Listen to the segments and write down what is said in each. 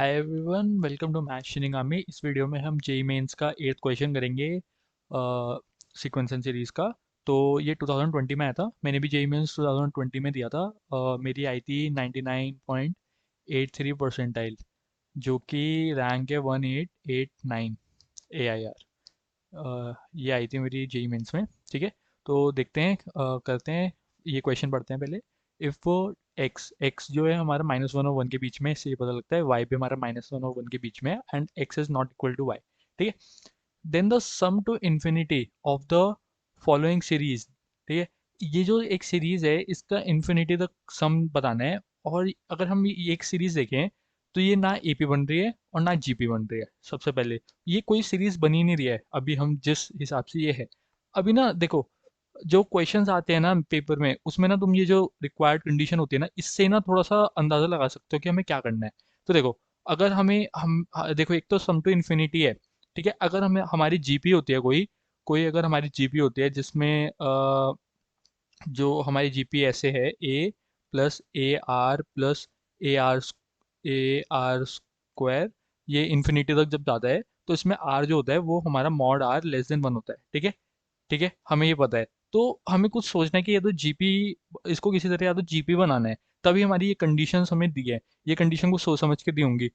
Hi everyone, welcome to math Shinigami. इस video में हम जेई मेंस का 8th क्वेश्चन करेंगे सीक्वेंसन सीरीज़ का। तो ये 2020 में आया था। मैंने भी जेई मेंस 2020 में दिया था। मेरी आई थी 99.83 परसेंटाइल, जो कि रैंक है 1889 AIR। ये आई थी मेरी जेई मेंस में। ठीक है, तो देखते हैं, करते हैं, ये क्वेश्चन पढ़ते हैं पहले। इफ़ एक्स एक्स जो है हमारा -1 और 1 के बीच में, इससे ये पता लगता है वाई भी हमारा -1 और 1 के बीच में है, and x is not equal to y. ठीक है, then the sum to infinity of the following series. ठीक है, ये जो एक सीरीज है इसका इन्फिनिटी तक सम बताना है। और अगर हम ये एक सीरीज देखें तो ये ना एपी बन रही है और ना जीपी बन रही है। सबसे पहले ये कोई सीरीज बनी नहीं रही है अभी, हम जिस हिसाब से ये है अभी ना, देखो जो क्वेश्चंस आते हैं ना पेपर में, उसमें ना तुम ये जो रिक्वायर्ड कंडीशन होती है ना, इससे ना थोड़ा सा अंदाजा लगा सकते हो कि हमें क्या करना है। तो देखो, अगर हमें देखो, एक तो सम टू इन्फिनिटी है। ठीक है, अगर हमें हमारी जीपी होती है कोई कोई अगर हमारी जीपी होती है जिसमें जो हमारी जीपी ऐसे है a plus a r plus a r square, ये इन्फिनिटी तक जब जाता है तो इसमें आर जो होता है वो हमारा मॉड आर लेस देन 1 होता है। ठीक है, ठीक है, हमें ये पता है। तो हमें कुछ सोचना है कि या तो जीपी, इसको किसी तरह या तो जीपी बनाना है। तभी हमारी ये कंडीशंस हमें दी है, ये कंडीशन को सोच समझ के दी होंगी।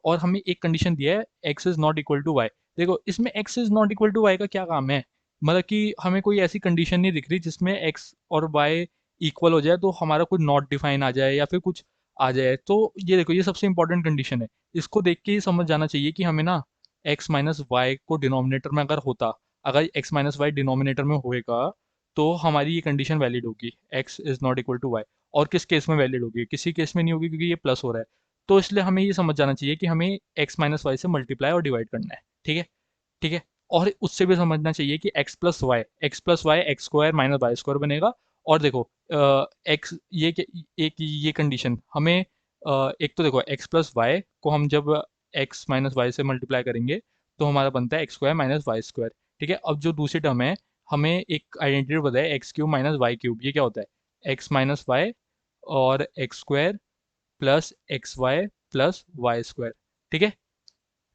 और हमें एक कंडीशन दिया है, x is not equal to y. देखो, इसमें x is not equal to y का क्या काम है? मतलब कि हमें कोई ऐसी कंडीशन नहीं दिख रही जिसमें एक्स और वाई इक्वल हो जाए तो हमारा कोई नॉट डिफाइन आ जाए या फिर कुछ आ जाए। तो ये देखो, ये सबसे इंपॉर्टेंट कंडीशन है। इसको देख के ही समझ जाना चाहिए कि हमें ना एक्स माइनस वाई को डिनोमिनेटर में अगर होता, अगर एक्स माइनस वाई डिनोमिनेटर में होएगा तो हमारी ये कंडीशन वैलिड होगी, x is not equal to y. और किस केस में वैलिड होगी? किसी केस में नहीं होगी, क्योंकि ये प्लस हो रहा है। तो इसलिए हमें ये समझ जाना चाहिए कि हमें एक्स माइनस वाई से मल्टीप्लाई और डिवाइड करना है। ठीक है, ठीक है। और उससे भी समझना चाहिए कि x plus y x square minus y square बनेगा। और देखो, एक्स एक ये कंडीशन हमें, एक तो देखो एक्स प्लस वाई को हम जब एक्स माइनस वाई से मल्टीप्लाई करेंगे तो हमारा बनता है x square minus y square. ठीक है, अब जो दूसरी टर्म है, हमें एक आइडेंटिटी पता है, x cube minus y cube. ये क्या होता है? एक्स माइनस वाई और x square plus x y plus y square. ठीक है,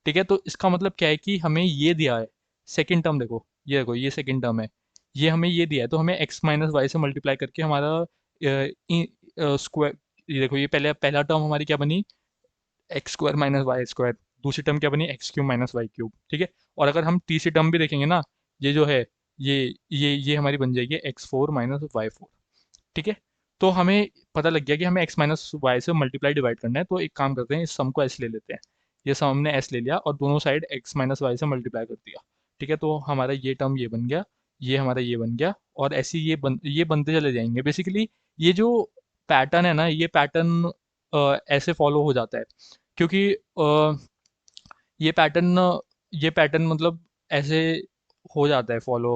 ठीक है। तो इसका मतलब क्या है कि हमें ये दिया है, सेकंड टर्म देखो, ये देखो, ये सेकंड टर्म है, ये हमें ये दिया है। तो हमें एक्स माइनस वाई से मल्टीप्लाई करके हमारा स्क्वायर, ये देखो, ये पहले पहला टर्म हमारी क्या बनी? X square minus y square. दूसरी टर्म क्या बनी? X cube minus y cube. ठीक है, और अगर हम तीसरी टर्म भी देखेंगे ना, ये जो है, ये ये हमारी बन जाएगी x four minus y four. ठीक है, तो हमें पता लग गया कि हमें एक्स माइनस वाई से मल्टीप्लाई डिवाइड करना है। तो एक काम करते हैं, इस सम को एस ले लेते हैं। ये सम हमने एस ले लिया और दोनों साइड एक्स माइनस वाई से मल्टीप्लाई कर दिया। ठीक है, तो हमारा ये टर्म ये बन गया, ये हमारा ये बन गया, और ऐसे ही ये बनते चले जाएंगे। बेसिकली ये जो पैटर्न है ना, ये पैटर्न ऐसे फॉलो हो जाता है, क्योंकि ये पैटर्न ये पैटर्न मतलब ऐसे हो जाता है फॉलो।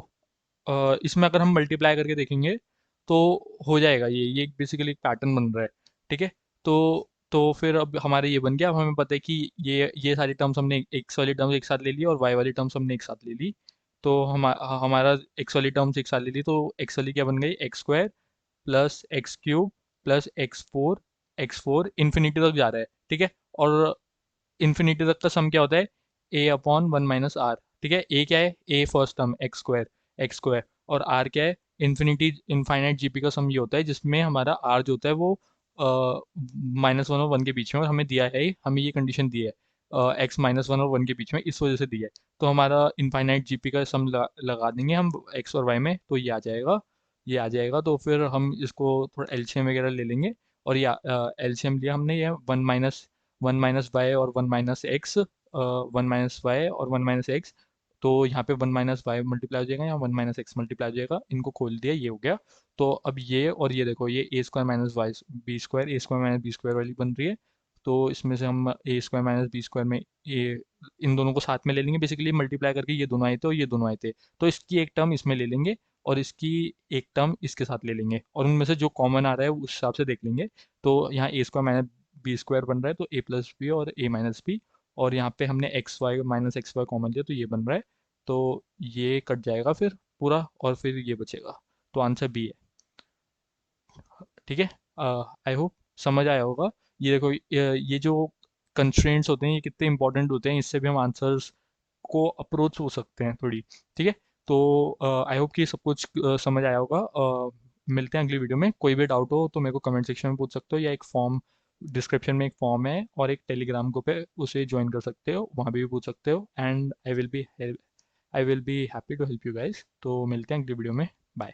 इसमें अगर हम मल्टीप्लाई करके देखेंगे तो हो जाएगा, ये बेसिकली एक पैटर्न बन रहा है। ठीक है, तो फिर अब हमारे ये बन गया। अब हमें पता है कि ये सारी टर्म्स हमने एक्स वाली टर्म्स एक साथ ले ली और वाई वाली टर्म्स हमने एक साथ ले ली। तो हमारा एक्स वाली टर्म्स एक साथ ले ली, तो एक्स वाली क्या बन गई? X square plus x cube plus x four infinity तक जा रहा है। ठीक है, और इन्फिनिटी तक का सम क्या होता है? ए अपॉन वन माइनस आर। ठीक है, ए क्या है? ए फर्स्ट टर्म एक्स स्क्वायर, और आर क्या है? इन्फिनिटी इनफाइनाइट जीपी का सम ये होता है जिसमें हमारा आर जो होता है वो -1 और 1 के बीच में, और हमें दिया है, हमें ये कंडीशन दी है एक्स -1 और 1 के बीच में, इस वजह से दी है। तो हमारा इनफाइनाइट जीपी का सम लगा देंगे हम एक्स और वाई में, तो ये आ जाएगा, ये आ जाएगा। तो फिर हम इसको थोड़ा एलसीएम वगैरह ले लेंगे। और ये एलसीएम लिया हमने, ये वन माइनस वाई और one minus x, one minus y और वन माइनस एक्स। तो यहाँ पे वन माइनस वाई मल्टीप्लाई हो जाएगा, यहाँ वन माइनस एक्स मल्टीप्लाई हो जाएगा, इनको खोल दिया, ये हो गया। तो अब ये और ये देखो, ये a square minus y b square, a square minus b square वाली बन रही है। तो इसमें से हम a square minus b square में ए, इन दोनों को साथ में ले लेंगे। बेसिकली मल्टीप्लाई करके ये दोनों आए थे और ये दोनों आए थे, तो इसकी एक टर्म इसमें ले लेंगे और इसकी एक टर्म इसके साथ ले लेंगे, और उनमें से जो कॉमन आ रहा है उस हिसाब से देख लेंगे। तो यहाँ ए स्क्वायर माइनस बी स्क्वायर बन रहा है, तो ए प्लस बी और ए माइनस बी। और यहाँ पे हमने x y minus x y common लिया, तो ये बन रहा है। तो ये कट जाएगा फिर पूरा, और फिर ये बचेगा। तो आंसर बी है। ठीक है, आई होप समझ आया होगा। ये देखो, ये जो कंस्ट्रेंट्स होते हैं, ये कितने इंपॉर्टेंट होते हैं, इससे भी हम आंसर्स को अप्रोच हो सकते हैं थोड़ी। ठीक है, तो आई होप कि सब कुछ समझ आया होगा। मिलते हैं अगली वीडियो में। कोई भी डाउट हो तो मेरे को कमेंट सेक्शन में पूछ सकते हो, या एक फॉर्म, डिस्क्रिप्शन में एक फॉर्म है और एक टेलीग्राम ग्रुप है, उसे ज्वाइन कर सकते हो, वहाँ भी पूछ सकते हो। And I will be happy to help you guys. तो मिलते हैं अगली वीडियो में। बाय।